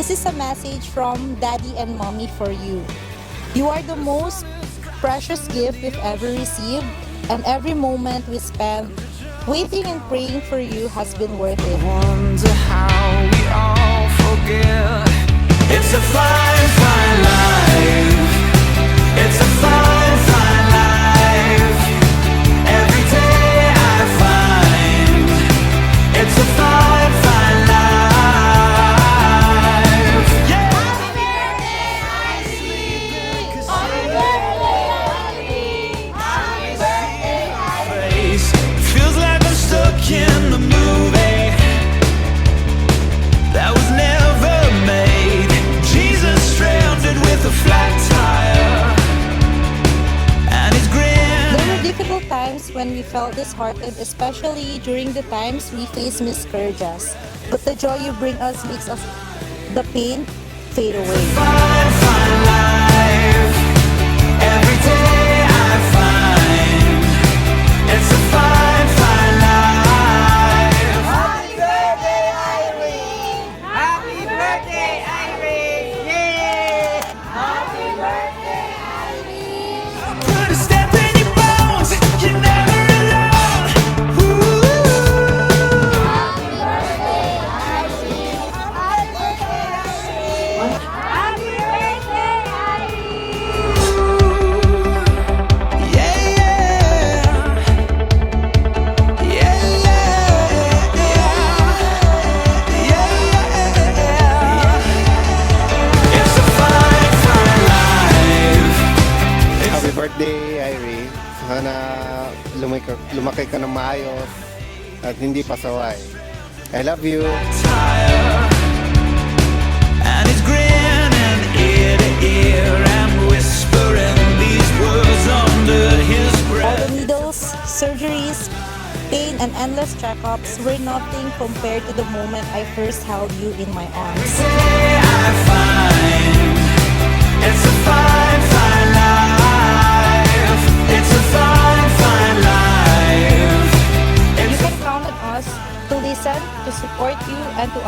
This is a message from Daddy and Mommy for you. You are the most precious gift we've ever received, and every moment we spend waiting and praying for you has been worth it. Wonder how we all forget. It's a fine, fine life. It's a fine, fine life. Every day I find it's a fine, fine life. Yeah. Happy birthday, Ivy. Happy birthday, Ivy. Happy birthday, Ivy. Feels like I'm stuck in the movie that was never made. Jesus stranded with a flat tire, and he's grin. There were difficult times when we felt disheartened, especially during the times we face miscarriages. But the joy you bring us makes us the pain fade away. Fine, fine life. Every day I find it's a fine, fine life. Happy birthday, Irene. Happy birthday, Irene. Yeah. Happy birthday, Irene. Put a step in your bones. You're never alone. Ooh. Happy birthday, Irene. Happy birthday, Irene. Happy birthday, Irene. Yeah, yeah. Yeah, yeah. It's a fine, fine life. Happy birthday, Irie. Sana lumaki ka ng maayos at hindi pasaway. I love you. Tire, and he's grinning ear to ear and whispering these words under his All breath. the needles, surgeries, pain, and endless checkups were nothing compared to the moment I first held you in my arms. Say I find it's a fine, fine life. It's a fine, fine life. You can count on us to listen, to support you, and to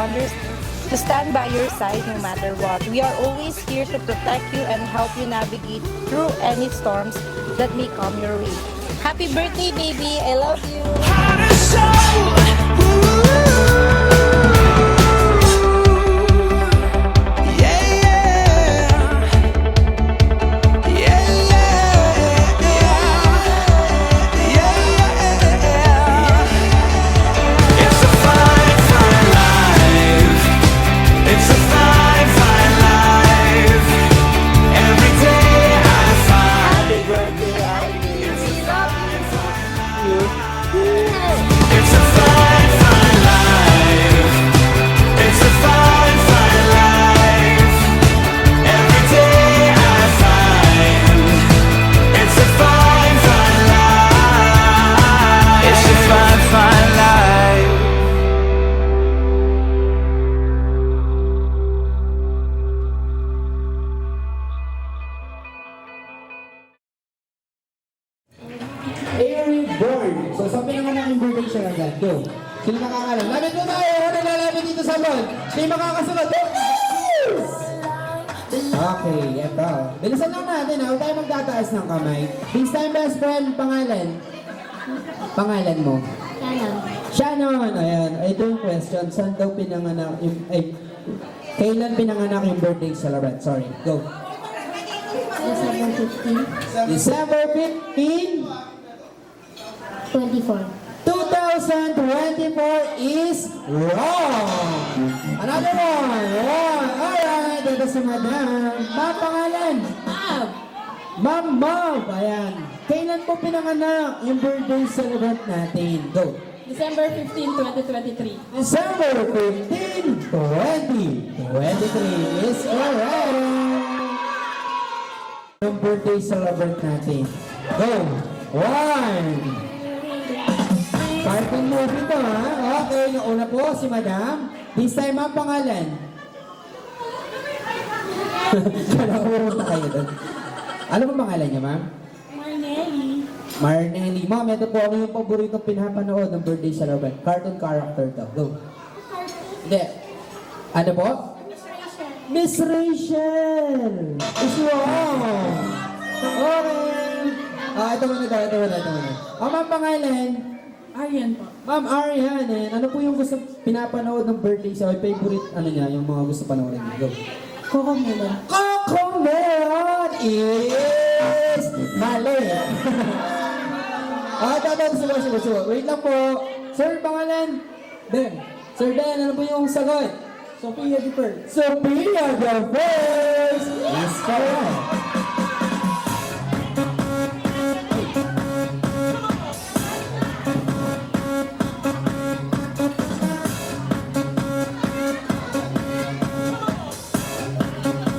stand by your side no matter what. We are always here to protect you and help you navigate through any storms that may come your way. Happy birthday, baby! I love you! Heart and soul. Ooh. Yeah, yeah. Yeah, yeah. Yeah, yeah. It's a fine, fine life. It's a fine, fine life. Every day I find Happy birthday, Irie. it's a fine, fine life. It's a fine, fine life. Every day I find it's a fine, fine life. It's a fine, fine life. Airy Born. So, sa pinanganak yung birthday siya agad. Go. Sino nakakalam? Lapit mo tayo. Ano nalalapit dito sa board? Sino makakasunod? Okay, eto. Bilisan lang natin ha. Huwag tayo magtataas ng kamay. This time, best friend, pangalan. Pangalan mo? Shannon. Ayan. Ito yung question. Saan daw pinanganak yung... Ay, kailan pinanganak yung birthday celebrant? Sorry. Go. December 15. 24. 2024 is wrong. Another one. Wrong. Alright. Ito si Madam. Ma'am, pangalan? Ma'am Ma'am. Ayan. Kailan po pinanganak yung birthday celebrant natin? Go. December 15, 2023. December 15, 2023 is alright. Yung birthday celebrant natin. Go. 1. Cartoon movie to ha. Okay, yung una po si Madam. This time ang pangalan. Kalahurot na kayo doon. Ano ba pangalan niya, ma'am? Marnelli. Marnelli. Ma'am, ito po ano yung paborito pinapanood ng birthday celebrant. Cartoon character to. Go. Hindi. Ano po? Miss Rachel! Is wrong! Okay. Ito muna. Ma'am pangalan? Arian po. Ma'am Arian, ano po yung gusto pinapanood ng birthday sa favorite ano niya, yung mga gusto panoorin niyo? Go. Coco Melon. Coco Melon is mali. Subo. Wait lang po. Sir, pangalan? Ben. Sir Ben, ano po yung sagot? Sophia the First. Sophia the First is correct.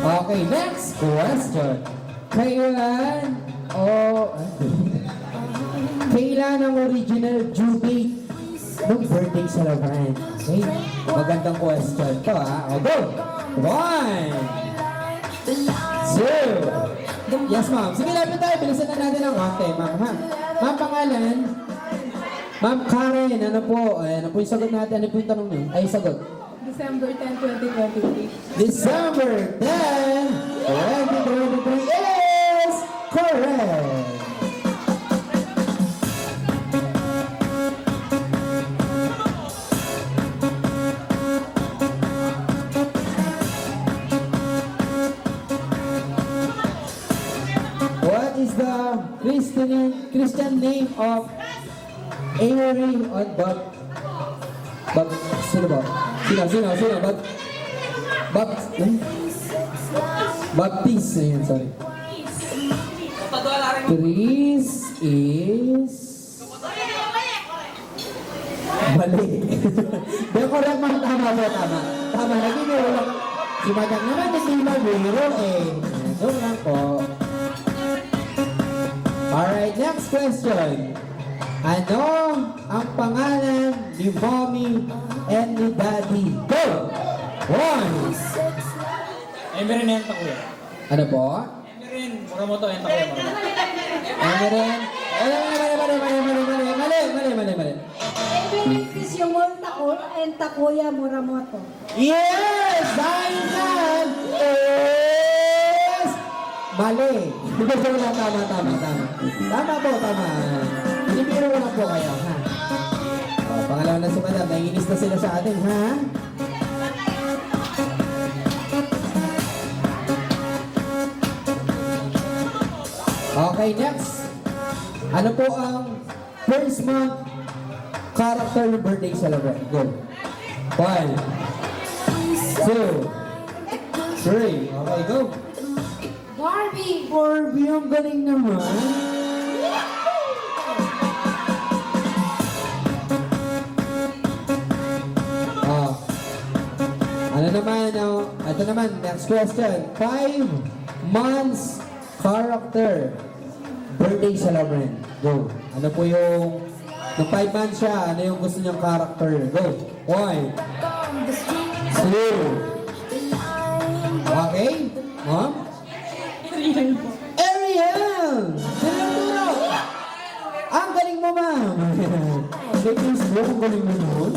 Okay, next question. Kailan ang original due date ng birthday celebrant? Okay, magandang question to ha. O, go! 1, 2. Yes, ma'am. Sige, lapit tayo. Bilisan na natin ang konti, ma'am. Ha? Ma'am, pangalan? Ma'am Karen, ano po? Ano po yung sagot natin? Ano po yung tanong niyo? Ay, sagot. December 10, 2023. December 10, 2023 is correct. What is the Christian name of Avery on sino ba? Sino? Baptist. Ayan, sorry. Chris is... Mali. Pero correct man, tama. Nagiging lang. Si Madam naman, hindi magbiro eh. Joke lang po. Alright, next question. Ano ang pangalan ni Mommy and ni Daddy? Go! 1. Emery na yan takuya. Ano po? Emery, Muramoto yan takuya. Emery? Mali. Is yung Takuya Muramoto. Yes! Dahil yan is... Mali. Joke lang, tama. Tama po. Binibiro ko lang po kayo, ha? Pangalawa na si Madam, naiinis na sila sa atin, ha? Okay, next. Ano po ang first month character ng birthday celebrant? Go. 1, 2, 3. Okay, go. Barbie, ang galing naman. Ito naman, next question. 5 months character birthday celebrant. Go. Ano po yung... Nung 5 months siya, ano yung gusto niyang character? Go. 1, 2. Okay? Ma'am? Arian po. Ariel! Sinaturo! Ang galing mo, ma'am! May Facebook, ang galing mo nun.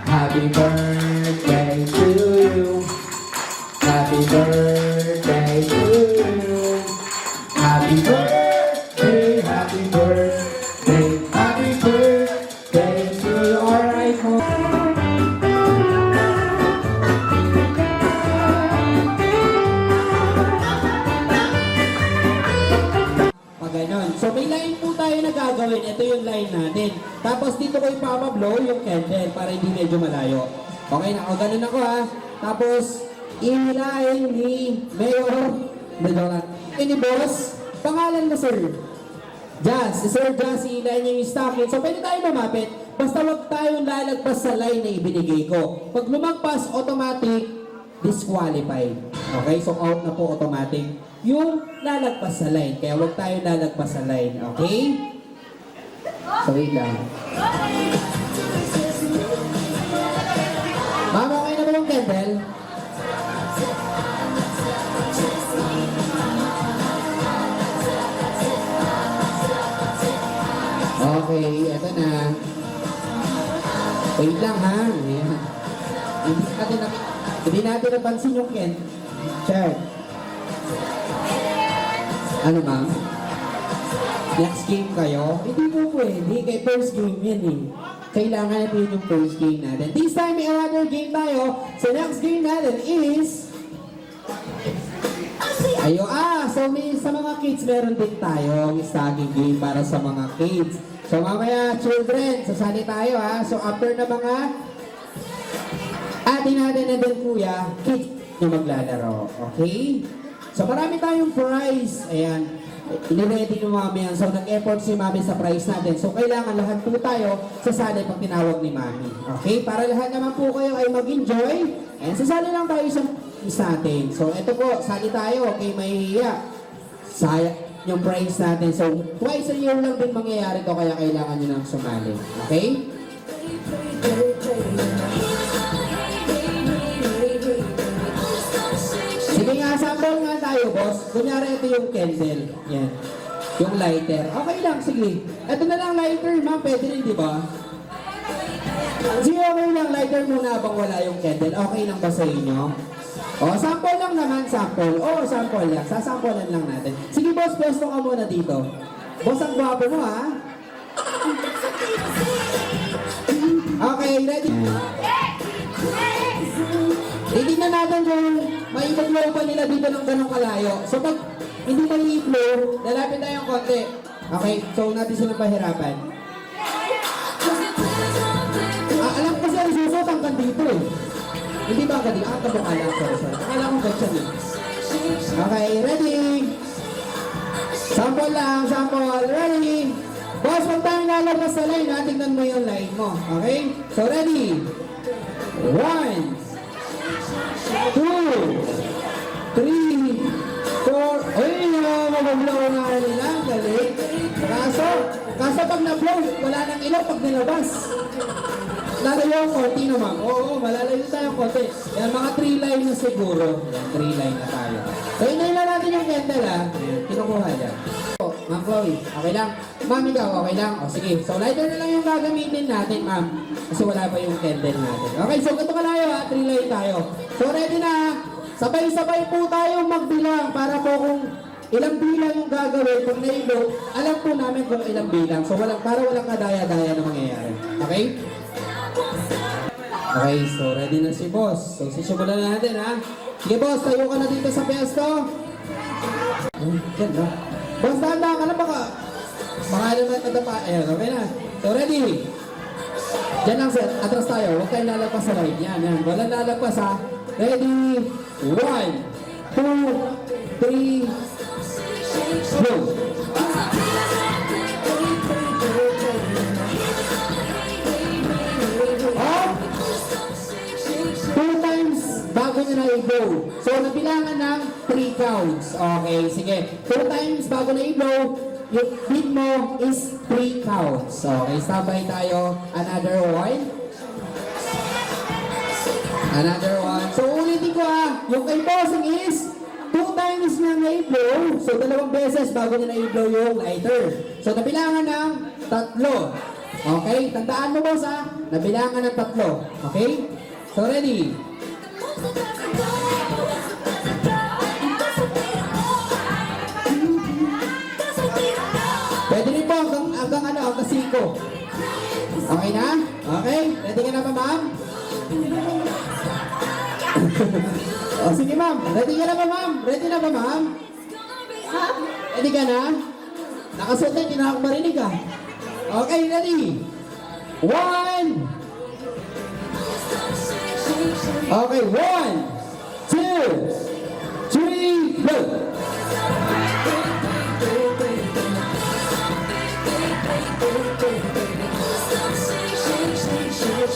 Happy birthday to you. Happy birthday to you. Happy birthday, happy birthday, happy birthday to you. Alright mo. Ganon. So may line po tayo na gagawin. Ito yung line natin. Tapos dito ko ipapablow yung candle para hindi medyo malayo. Okay na. O ganun ako ha. Tapos ihilahin ni Mayor. Medyo lang. Ni Boss. Pangalan mo sir? Jazz. Si Sir Jazz, ihilahin niya yung stocking. So pwede tayo lumapit. basta wag tayong lalagpas sa line na ibinigay ko. Pag lumagpas, automatic, disqualified. Okay, so out na po automatic yung lalagpas sa line. Kaya wag tayong lalagpas sa line. Okay? So wait lang. Ma'am, okay na ba yung Kendall? Okay, eto na. Wait lang ha. Ayan. Hindi natin napansin yung Ken. Check. Ano ma'am? Next game kayo? Hindi po pwede. Kaya first game yan eh. Kailangan natin yung first game natin. This time may another game tayo. So next game natin is... so may, sa mga kids meron din tayo study game para sa mga kids. So mamaya children, sasali tayo ha. So after na mga atin natin na din kuya, kids yung maglalaro. Okay? So marami tayong prize. Ayan. Iniready ng mami yan. So nag-effort si mami sa prize natin. So kailangan lahat po tayo sasali pag tinawag ni mami. Okay? Para lahat naman po kayo ay mag-enjoy. And sasali lang tayo sa atin. So ito po, sali tayo. Okay, mahihiya. Sayang yung prize natin. So twice a year lang din mangyayari to. Kaya kailangan nyo nang sumali. Okay? Sige nga, sample nga tayo, boss. Kunyari, ito yung candle. Yan. Yung lighter. Okay lang, sige. Ito na lang lighter, ma'am. Pwede rin, di ba? Sige, okay lang. Lighter muna habang wala yung candle. Okay lang ba sa inyo? O, sample lang naman, sample. O, sample lang. Sasampulan lang natin. Sige, boss, pwesto ka muna dito. Boss, ang gwapo mo, ha? Okay, ready? Titignan natin kung maipag-flow pa nila dito ng ganong kalayo. So pag hindi mali-flow, lalapit tayong konti. Okay, so natin silang pahirapan. Alam ko sir, susot hanggang dito eh. Hindi ba hanggang dito? Hanggang bukala. Sorry. Akala ko ganyan eh. Okay, ready? Sample lang, sample. Ready? Boss, pag tayong lalabas sa line, tingnan mo yung line mo. Okay? So ready? 1, 2, 3, 4. Uy, mabablaw na nila. Galing. Kaso pag na-blow, wala nang ilaw pag nilabas. Lalayo ang konti naman. Oo, malalayo tayo ang konti. Yan, mga 3 line na siguro. Yan, 3 line na tayo. So, inayin na natin yung candle ha. Kinukuha niya. Ma'am Chloe, okay lang? Ma'am, ikaw, okay lang? O sige, so lighter na lang yung gagamitin natin, ma'am. Kasi wala pa yung candle natin. Okay, so ganito kalayo ha, 3 line tayo. So ready na, sabay-sabay po tayong magbilang para po kung ilang bilang yung gagawin. Pag na-ilo, alam po namin kung ilang bilang. So para walang kadaya-daya na mangyayari. Okay? Okay, so ready na si boss. So sisimulan na natin ha. Sige boss, tayo ka na dito sa pesto. Ganda. Boss, tanda ka na baka. Baka naman natapa. Ayan, okay na. So ready. Diyan lang sir, atras tayo. Huwag tayong lalagpas sa right. Yan. Walang lalagpas ha. Ready. 1, 2, 3, go. Up. 2 times bago nyo na i-blow. So, nabilangan ng 3 counts. Okay, sige. 2 times bago na i-blow, yung beat mo is 3 counts. Okay, sabay tayo. Another one. Another one. So, ulitin ko ha. Yung kay bossing is 2 times na na-i-blow. So, 2 beses bago nyo na-i-blow yung lighter. So, nabilangan ng 3. Okay, tandaan mo boss ha. Nabilangan ng 3. Okay? So, ready? Pwede rin po hanggang hanggang 5. Okay na? Okay? Ready ka na ba, ma'am? O, sige, ma'am. Ready ka na ba, ma'am? Ready na ba, ma'am? Ready ka na? Nakasuot na, hindi na ako marinig ah. Okay, ready? 1. Okay, 1, 2, 3, go!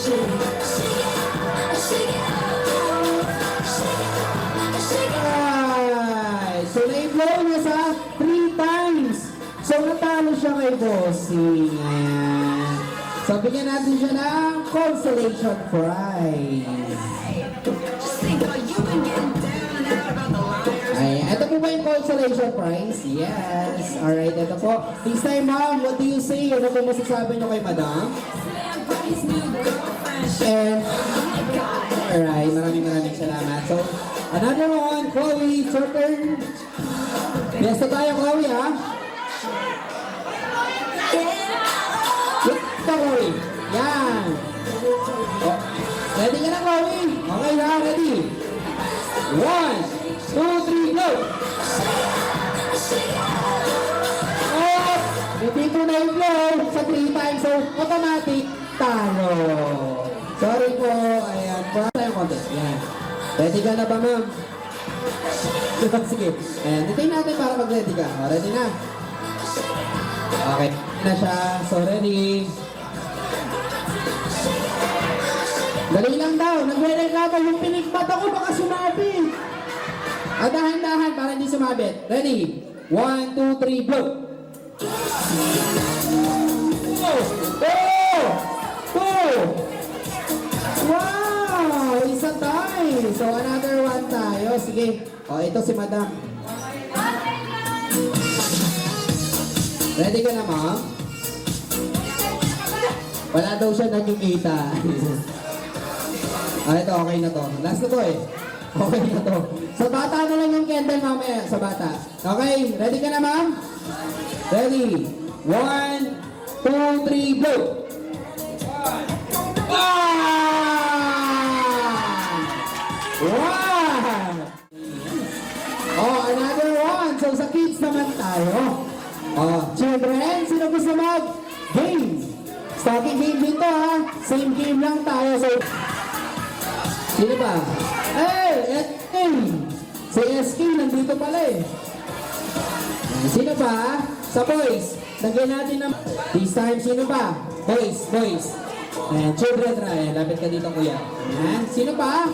Alright! So, na-blow niya sa 3 times. So, natalo siya kay Bossing. Ayan. So, bigyan natin siya ng consolation prize. Ay, ito po ba yung consolation prize? Yes. Alright, ito po. This time, ma'am, what do you say? Ano po masasabi niyo kay madam? And, alright, maraming salamat. So, another one, Chloe, it's your turn. Yes, na tayo, Chloe, ha? Ito, Chloe. Yan. Oh, ready ka na, Chloe? Okay na, ready? 1, 2, 3, go! Oh, hindi ko na yung blow sa 3 times, so automatic, talo. Sorry po, ayan, para tayong contest. Yan. Ready ka na ba, ma'am? Sige, ayan, titingin natin para mag-ready ka. O, ready na? Okay, na siya. So, ready? Dali lang daw, nagre-reklamo yung pinigbat ako, baka sumabi. Dahan-dahan para hindi sumabit. Ready? 1, 2, 3, blow! Oh! Oh! Wow! Isa tayo. So, another one tayo. Sige. O, ito si madam. Ready ka na, ma'am? Wala daw siya nakikita. Ito, okay na to. Last na to eh. Okay na to. Sa bata na lang yung candle mamaya. Sa bata. Okay, ready ka na, ma'am? Ready? 1, 2, 3, blow! Wow! Oh, another one. So, sa kids naman tayo. Oh, children, sino gusto mag-game? Stocking game dito, ha? Same game lang tayo. So, sino ba? Hey, SK! Si SK nandito pala eh. Sino ba? Sa boys. Lagyan natin ng... This time, sino ba? Boys, boys. Ayan, children, try. Lapit ka dito, kuya. Ayan, sino pa?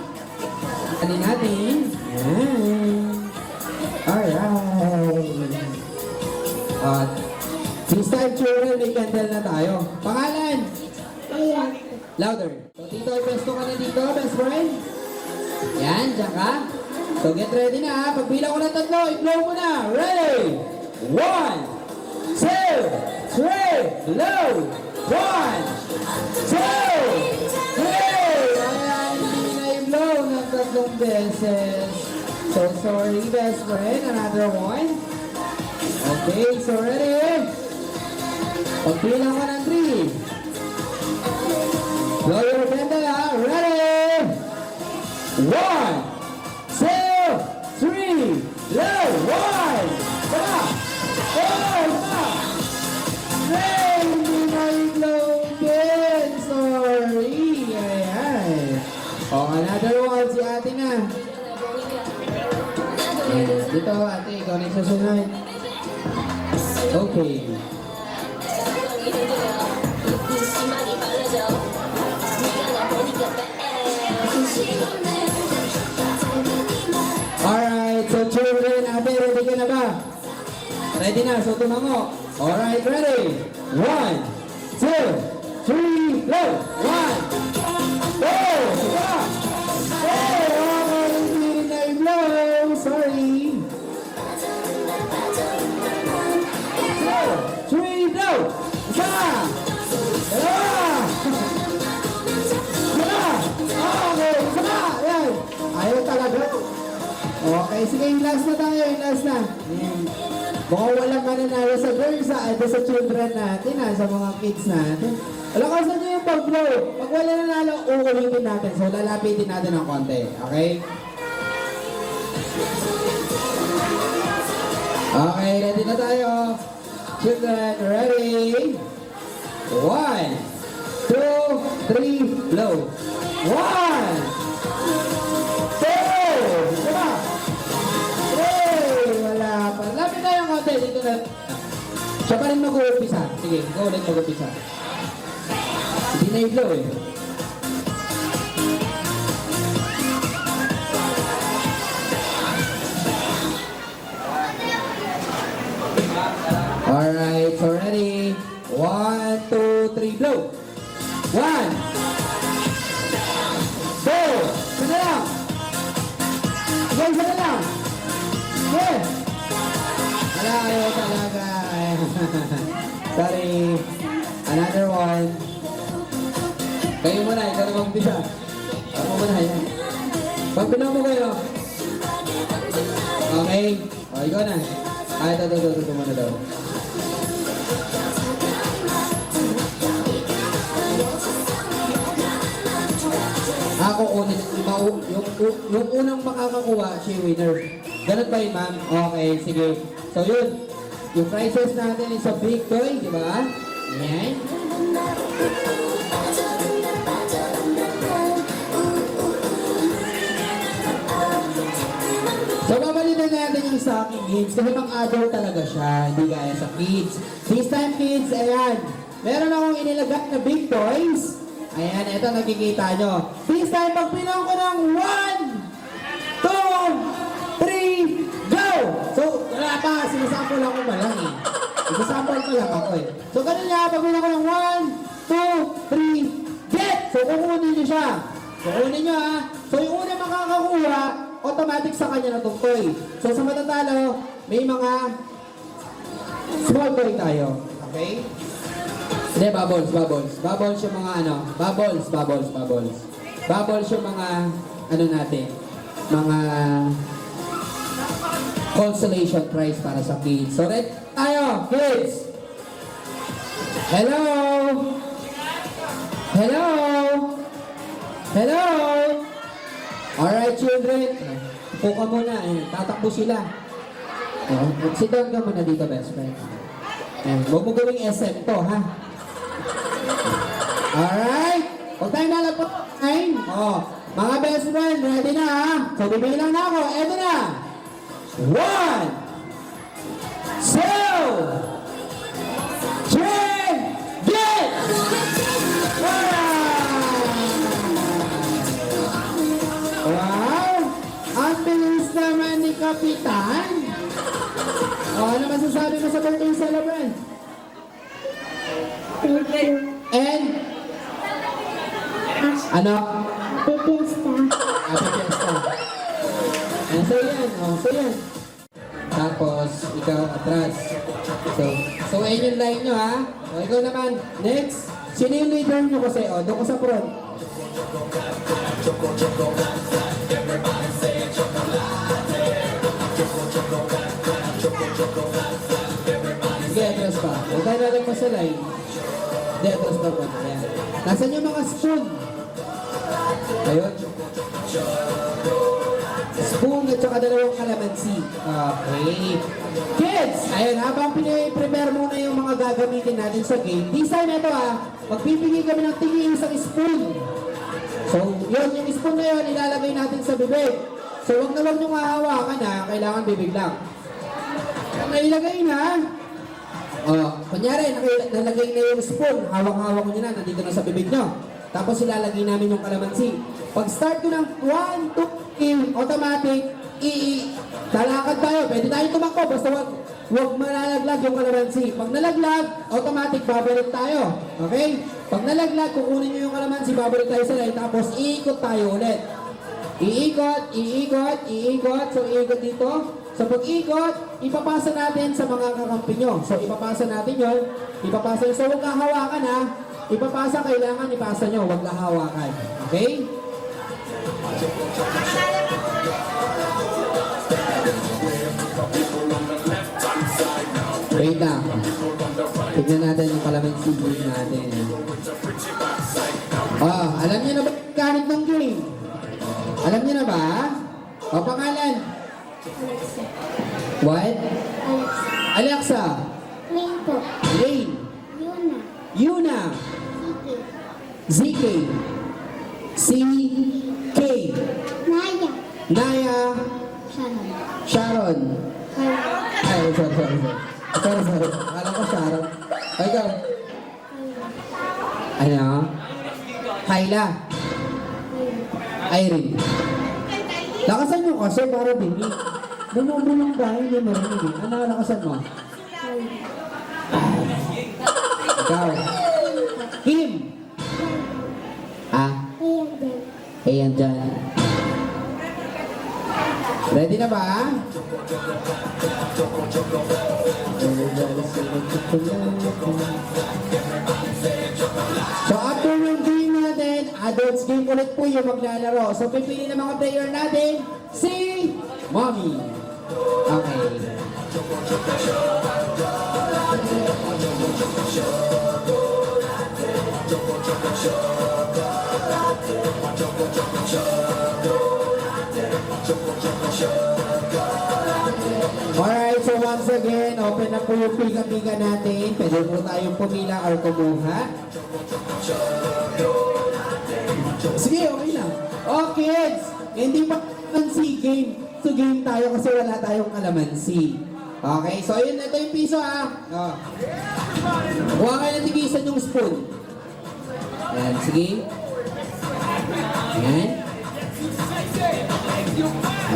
Alin natin. Ayan. Alright. At this time, children, may candle na tayo. Pangalan? Louder. So, Tito, pesto ka na dito, best friend. Yan, dyan ka. So, get ready na ha. Pagbilang ko na 3, i-blow mo na. Ready? 1, 2, 3, blow! 1, 2, 3! Ayan, hindi na i-blow ng 3 beses. So, sorry, best friend. Another one. Okay, so ready? Pagbilang ko ng 3. Blow your candle ha. Ready? 1, 2, 3, blow! 1! Tama! Oh! Tama! Hey! Hindi na i-blow din! Sorry! Ayan. Oh, another one. Si ate na. Ayan. Dito, ate. Ikaw na yung susunod. Okay. Alright, so children, ate, ready ka na ba? Ready na, so tumango. Alright, ready? 1, 2, 3, blow! 1, go! Diba? Hey, okay, hindi na i-blow. Sorry. 2, 3, blow! Isa! Dalawa! Okay, isa na! Ayan. Ayaw talaga. Okay, sige, yung last na tayo, yung last na. Ayan. Mukhang walang mananalo sa girls, ito sa children natin, sa mga kids natin. Lakasan nyo yung pag-blow. Pag wala nanalo, uulitin natin. So, lalapitin natin ng konti. Okay? Okay, ready na tayo. Children, ready? 1, 2, 3, blow. 1, 2, diba? 3, wala pa. Lapit tayo ng konti. Dito na. Siya pa rin mag-uumpisa. Sige, go ulit mag-uumpisa. Hindi na i-blow eh. Alright, so ready? 1, 2, 3, blow! 1, 2, isa na lang! Sige, isa na lang! Sige! Wala, ayaw talaga. Sorry. Another one. Kayo muna, ikaw na mag-umpisa. Ako muna, yan. Pag pinaw mo kayo. Okay. O, ikaw na. Ay, ito muna daw. Ako ulit, yung unang makakakuha, siya yung winner. Ganun ba yun, ma'am? Okay, sige. So yun, yung prizes natin is a big toy, di ba? Ayan. So babalitan natin yung sa aking kids kasi pang adult talaga siya, hindi gaya sa kids. This time kids, ayan, meron akong inilagay na big toys. Ayan, ito nakikita nyo. This time, pag pinang ko ng 1, 2, 3, go! So, wala pa, sinasample ako ba lang eh. Sinasample ko lang ako eh. So, ganun nga, pag pinang ko ng 1, 2, 3, get! So, kukunin nyo siya. Kukunin nyo ha. So, yung una makakakuha, automatic sa kanya na itong toy. So, sa matatalo, may mga small toy tayo. Okay? Hindi, bubbles. Bubbles yung mga ano, bubbles. Bubbles yung mga, ano natin, mga consolation prize para sa kids. So, red tayo, kids! Hello! Hello! Hello! Alright, children. Upo ka muna, tatakbo sila. Sit down ka muna dito, best friend. Huwag mo gawing SM to, ha? Alright. Huwag tayo nalagpo. Mga best friend, ready na ha? So, bibilang na ako. Eto na. 1, 2, 3, get! Wow! Ang bilis naman ni Kapitan. Ano masasabi mo sa birthday celebrant? Thank you. And? Ano? Happy Fiesta. Happy Fiesta. So yan. Tapos, ikaw atras. So ayun yung line nyo ha. O, ikaw naman. Next. Sino yung leader nyo kasi? O, doon ko sa front. Sige, atras pa. Huwag tayo natin pa sa line. Hindi, atras pa po. Ayan. Nasaan yung mga spoon? Ayun. Spoon at saka dalawang kalamansi. Okay. Kids! Ayun, habang prepare muna yung mga gagamitin natin sa game, this time ito magpipigay kami ng tingin isang spoon. So, yun, yung spoon na yun, ilalagay natin sa bibig. So, wag nyo hahawakan kailangan bibig lang. Nailagay na. Kunyari, nalagay na yung spoon, hawak-hawak nyo na, nandito na sa bibig nyo. Tapos ilalagay namin yung kalamansi. Pag start ko ng 1, 2, 3, automatic, lalakad tayo. Pwede tayo tumakbo, basta wag malalaglag yung kalamansi. Pag nalaglag, automatic, babalik tayo. Okay? Pag nalaglag, kukunin nyo yung kalamansi, babalik tayo sa line, tapos iikot tayo ulit. Iikot. So, iikot dito. So, pag ikot, ipapasa natin sa mga kakampi nyo. So, ipapasa natin yun. So, huwag hawakan Ipapasa, kailangan ipasa nyo. Huwag hawakan. Okay? Wait lang. Tignan natin yung kalamansi natin. Alam niyo na ba yung mechanic ng game? Alam niyo na ba? Pangalan? Alexa. What? Alexa. Alexa. Rain po. Rain. Yuna. Yuna. Ziki. ZK. CK. Naya. Naya. Shannon. Sharon. Carla. Ay, sorry. Akala ko Sharon. Ay, ikaw. Ano? Kyla. Irene. Lakasan nyo kasi para dinig. Bulong ba? Hindi marinig. Ano lakasan mo? Ikaw. Kim. Ah, Ayan din. ayan dyan. Ready na ba? So after yung game natin, adults game ulit po yung maglalaro. So pipili ng mga player natin, si Mommy. Okay. Alright, so once again, open na po yung pika-pika natin. Pwede po tayong pumila or kumuha. Sige, okay lang. Oh, kids! Hindi pa kalamansi game. So game tayo kasi wala tayong kalamansi. Okay, so yun, ito yung piso ah. Oh. Huwag kayo natigisan yung spoon. Ayan, sige. Ayan.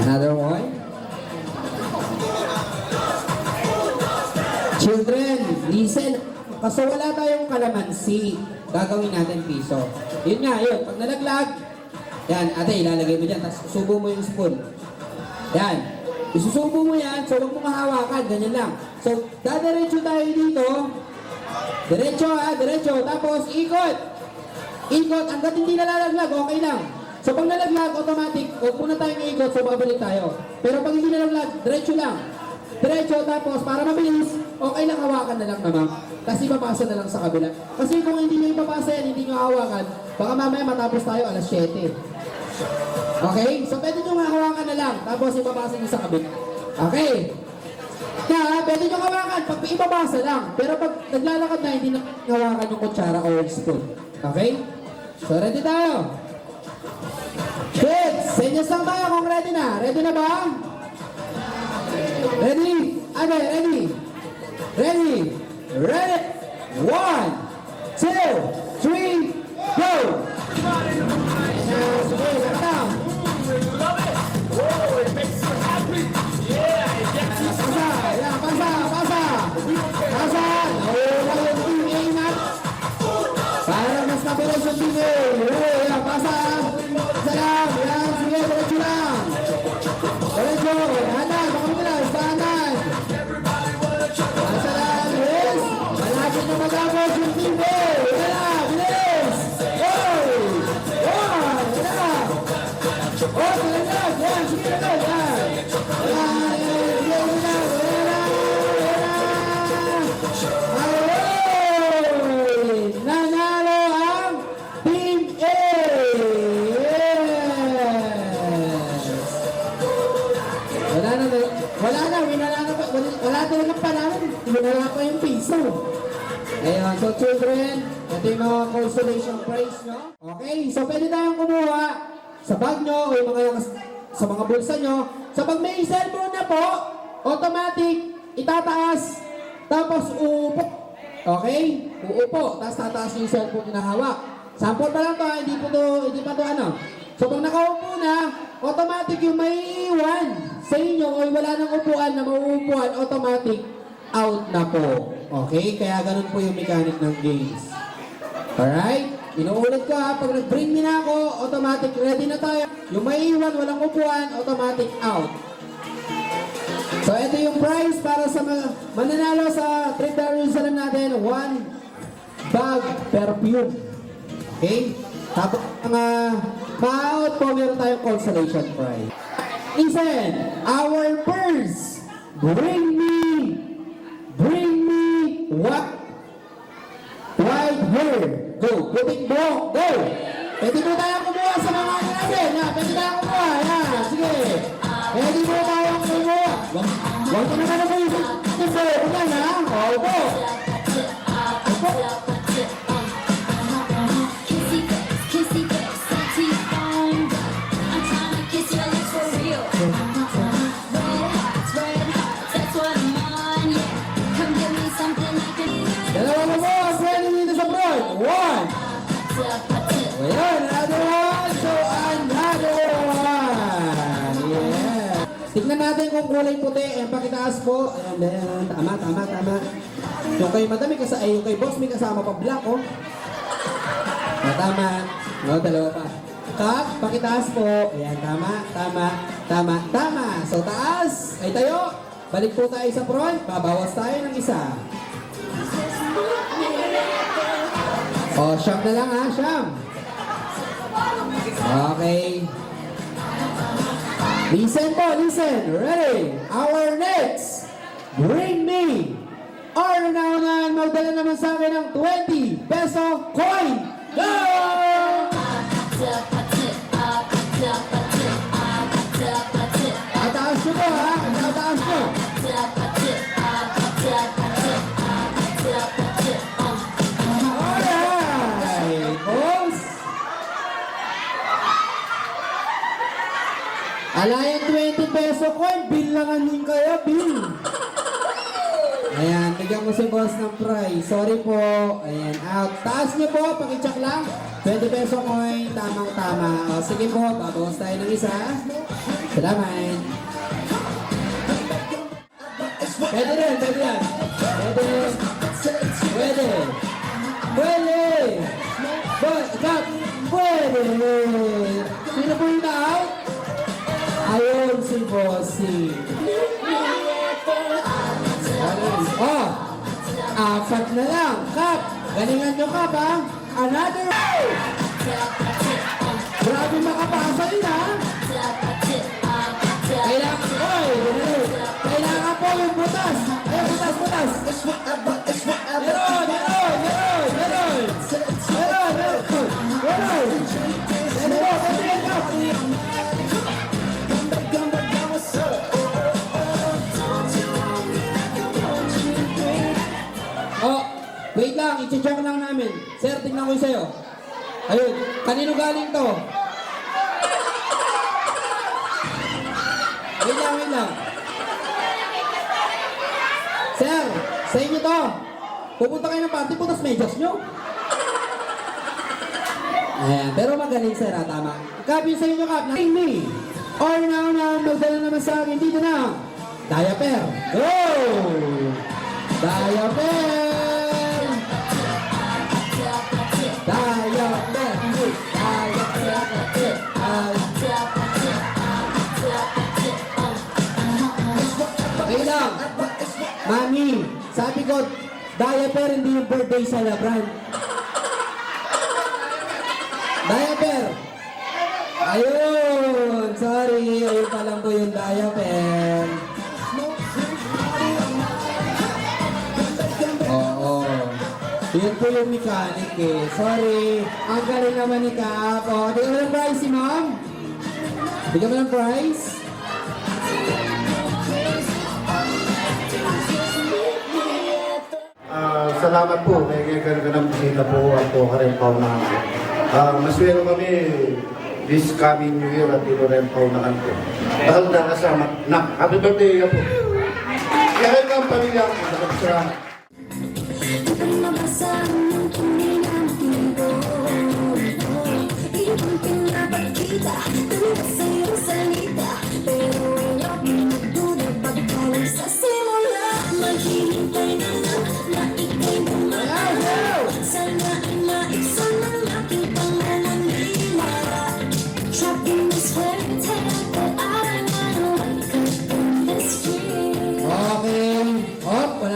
Another one. Children, listen. Kasi wala tayong kalamansi. Gagawin natin piso. Yun nga, yun. Pag nalaglag, yan, ate, ilalagay mo dyan. Tapos subo mo yung spoon. Yan. Isusubo mo yan, so huwag mo mahawakan. Ganyan lang. So, dadiretso tayo dito. Diretso ha, diretso. Tapos, ikot. Ikot. Hanggat hindi nalalaglag, okay lang. So, pag nalaglag, automatic. Huwag muna tayong ikot, so babalik tayo. Pero pag hindi nalalaglag, diretso lang. Diretso, tapos para mabilis, okay lang hawakan na lang naman. Kasi ipapasa na lang sa kabila. Kasi kung hindi nyo ipapasa yan, hindi nyo hawakan, baka mamaya matapos tayo alas 7. Okay? So pwede nyo hawakan na lang, tapos ipapasa nyo sa kabila. Okay? Kaya pwede nyo hawakan pag ipapasa lang. Pero pag naglalakad na, hindi na hawakan yung kutsara or spoon. Okay? So ready tayo? Kids, senyas lang tayo kung ready na. Ready na ba? Ready? Ano? Ready? Ready? Ready? 1, 2, 3, go! Sige, ganda. Pasa, yan, pasa, pasa. Pasa, nawala yung team A na. Para mas nabilis yung team A. Yan, pasa. Pasa lang, yan, sige, diretso lang. Diretso, dahanan, baka mabilis, dahanan. Pasa lang, bilis. Malapit na matapos yung team A. Yan lang, bilis. Go! One, yan. Oh, talagang, yan, sige na, yan. Yan, yan, sige na, Alright! Nanalo ang Team A! Yes! Wala talagang panalo. Wala pa yung piso. Ayan, so children, ito yung mga consolation prize nyo. Okay, so pwede tayong kumuha sa bag nyo o yung mga sa mga bulsa nyo. So pag may cellphone na po, automatic, itataas, tapos uupo. Okay? Uupo, tapos tataas yung cellphone na hawak. Sample pa lang to, hindi pa to ano. So pag nakaupo na, automatic yung may iwan sa inyo o wala nang upuan na mauupuan, automatic out na po. Okay? Kaya ganun po yung mechanic ng games. Alright? Inuulit ko ha, pag nag-bring me na ako, automatic ready na tayo. Yung may iwan, walang upuan, automatic out. So ito yung prize para sa mga mananalo sa trip Jerusalem natin, 1 bag perfume. Okay? Tapos mga ma-out po, meron tayong consolation prize. Listen, our purse, bring me what? White hair. Go, puting buhok, go! Pwede po tayo kumuha sa mga ano natin. Pwede tayo kumuha. Yan, sige. Pwede po tayo kumuha. Huwag ko naman ako yung buhok na, ha? O, go! Kissy face, sexy phone. I'm trying to kiss your lips for real. Red hearts, that's what I'm on. Yeah, come give me something I can. Dalawa mo po, pwede dito sa front. 1. Ayan, another one. So, another one. Yeah. Tignan natin kung kulay puti. Ayan, pakitaas po. Ayan, tama. Yung kay madam, yung kay boss, may kasama pa black, oh. Tama. No, dalawa pa. Kap, pakitaas po. Ayan, tama. So, taas. Ay, tayo. Balik po tayo sa front. Babawas tayo ng isa. O, Siyam na lang ha, Siyam. Okay. Listen po, listen. Ready? Our next, bring me. Or naunahan, magdala naman sa akin ng 20 peso coin. Go! Ataas nyo po ha, ataas nyo. Alright, boss. Alayan 20 peso coin, bilangan din kayo, bill. Ayan, bigyan mo si boss ng prize. Sorry po. Ayan, out. Taas niyo po, pakicheck lang. 20 peso coin, tamang-tama. O, sige po, babawas tayo ng isa. Salamat. Pwede rin, pwede yan. Pwede. Pwede. Sino po yung out? Ayun, si Bossy. Oh, apat na lang. Kap, galingan nyo, Kap, ha? Another. Grabe makapasa yun, ha? Kailangan po yung butas. Ayun, butas. Meron. Oh, wait lang, i-check lang namin. Sir, tingnan ko yung sa'yo. Ayun, kanino galing to? Wait lang. Sir, sa inyo to. Pupunta kayo ng party, putas medyas nyo. Ayan, pero magaling sir, ha, tama. Kap, yung sa inyo, Kap, naking me. Or now, magdala naman sa akin dito na. Diaper. Go! Diaper! Okay lang. Mami, sabi ko, diaper hindi yung birthday celebrant. Diaper. Ayun, sorry. Ayun pa lang po yung diaper. Oo. Yun po yung mechanic eh. Sorry. Ang galing naman ni Kap. O, bigyan mo ng prize si ma'am. Bigyan mo ng prize. Salamat po kay Gagana Bisita po at po Karempaw na ako. Maswero kami this coming New Year at Karempaw na ako. Dahil nakasama na happy birthday po. Kaya ang pamilya ko nakasama.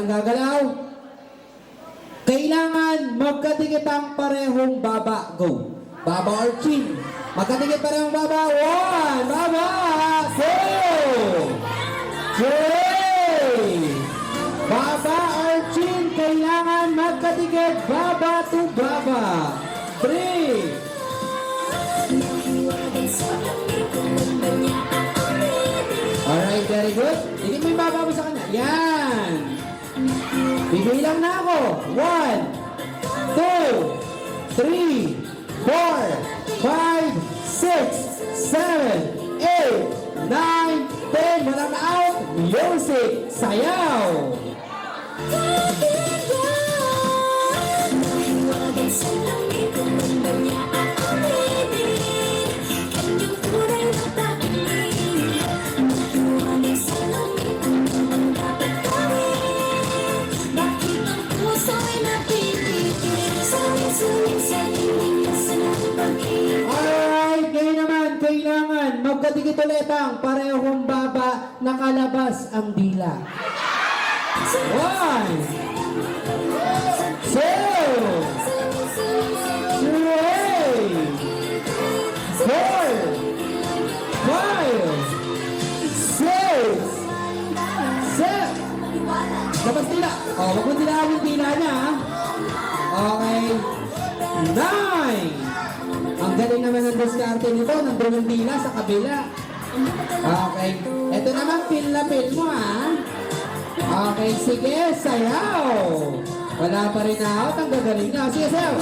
Gagalaw. Kailangan magkadikit ang parehong baba. Go. Baba or chin. Magkadikit parehong baba. 1. Baba. 2. 3. Baba or chin. Kailangan magkadikit baba to baba. 3. Alright, very good. Dikit mo yung baba mo sa kanya. Yan. Bibilang na ako. 1, 2, 3, 4, 5, 6, 7, 8, 9, 10. Walang na out. Music. Sayaw. magkadikit ulit ang parehong baba, nakalabas ang dila. 1, 2, 3, 4, 5, 6, 7, 8, 9, 10 Labas dila. Oh, wag mo dilaan yung dila niya, ha? Okay. 9. Ang galing naman ng diskarte nito. Nandun yung dila sa kabila. Okay. Ito naman, feel na feel mo, ha? Okay, sige, sayaw. Wala pa rin out. Ang gagaling na. Sige, sayaw.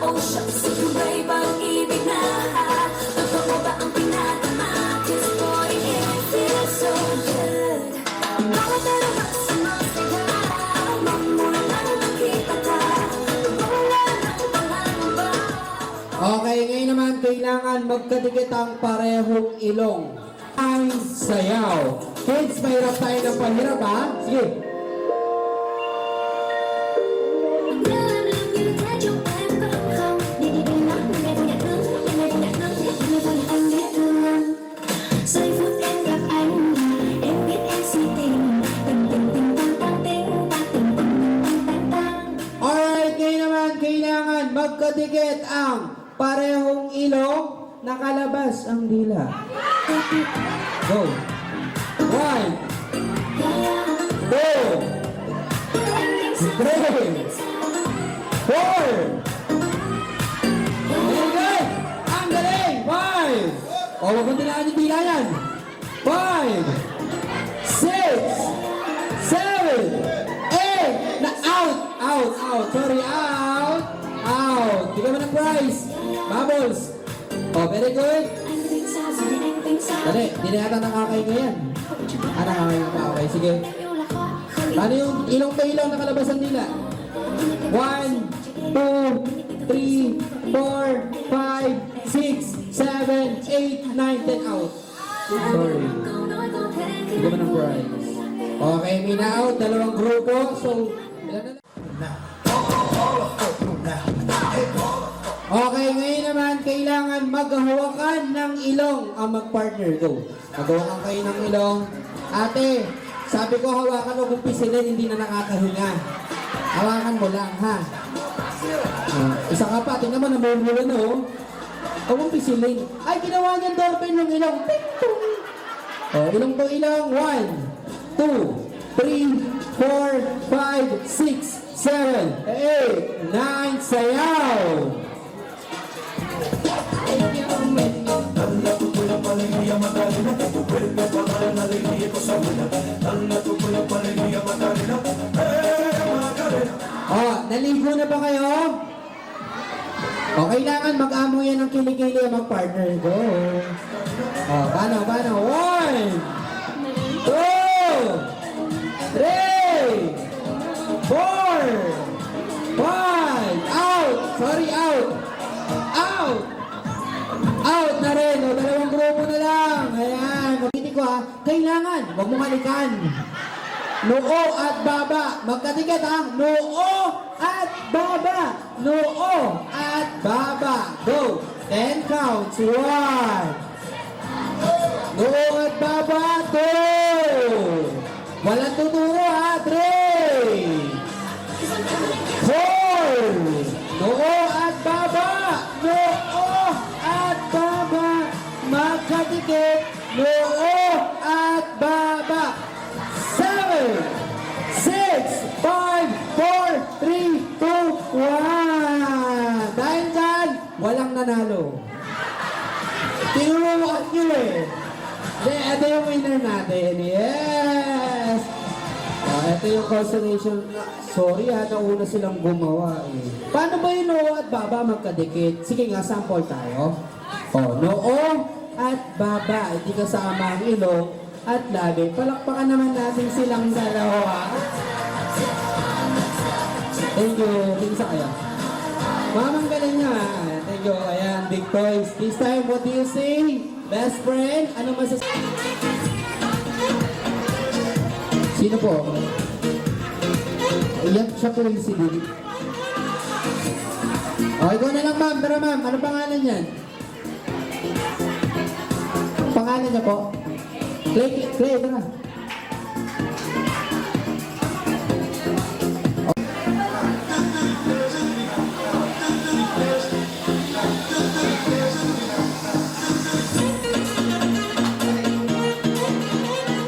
Oh, shucks, ito'y pag-ibig na. Totoo ba ang pinatama? 'Cause boy, it feels so good. Bawat araw sumasaya, mamula na nakita ka. Wala na pangamba. Okay, ngayon naman kailangan magkadikit ang parehong ilong. Ay, sayaw. Kids, mahirap tayo ng pahirap, ha? Sige. Giây phút em gặp anh, em biết em si tình. Tình tình tình tăng tăng tình, ta tình tình tăng tăng tăng. Alright, ngayon naman kailangan magkadikit ang parehong ilong, nakalabas ang dila. Go. 1, 2, 3, 4, 5, 6, 7, 8, 9, 10 Ang galing! 5! O, wag mong dilaan yung dila yan. 5, 6, 7, 8, na out! Out! Out! Sorry, out! Out! Bigyan mo ng prize! Bubbles! O, very good! Anh biết sao rồi anh biết sao. Dali, di na yata nakakain ngayon. Ah, nakakain ka pa. Okay, sige. Yêu là khó, không Paano yung ilong pa ilong nakalabas ang dila? 1, 2, 3, 4, 5, 6, 7, 8, 9, 10 out. Sorry. câu nói có thể khi Bigyan mo ng prize. Okay, may na-out. Dalawang grupo. So, ilan na lang? Okay, ngayon naman, kailangan maghawakan ng ilong ang mag-partner. Go. Maghawakan kayo ng ilong. Ate, sabi ko hawakan mo kung pisilin, hindi na nakakahinga. Hawakan mo lang, ha? Isa ka pa, tingnan mo, namumula na, oh. Huwag mong pisilin. Ay, ginawa niyan doorbell ng ilong. Ting, tung. Oh, ilong to ilong. 1, 2, 3, 4, 5, 6, 7, 8, 9, sayaw! Oh, naligo na ba kayo? O, kailangan mag-amo yan ng kilikili ang mag-partner. Go! O, paano? 1, 2, 3, 4, 5, out! Sorry, out! Out! Out na rin! O, dalawang grupo na lang. Ayan, magkiti ko, ha. Kailangan, huwag mong halikan. Noo at baba. Magkatikat, ha. Noo at baba. Noo at baba. Go. 10 counts. 1. Noo at baba. 2. Walang tuturo, ha. 3. 4. Noo at baba. Noo at baba. Magkadikit. Noo at baba. 7, 6, 5, 4, 3, 2, 1. Dahil dyan, walang nanalo. Tinuruan nyo eh. Ito yung winner natin. Yes! Ito yung constellation. Sorry ha, nauna silang gumawa eh. Paano ba yung noo at baba magkadikit? Sige nga, sample tayo. Noo at baba. Hindi kasama ang ilong at labi. Palakpakan naman natin silang dalawa. Thank you. Tingsa kayo. Mamang galing nga. Thank you. Ayan, big toys. This time, what do you say? Best friend? Ano masasabi? Sino po? Yan, siya po yung si Didi. Okay, ikaw na lang ma'am. Pero ma'am, ano pangalan yan? pangalan niyo po. Clay, ito na.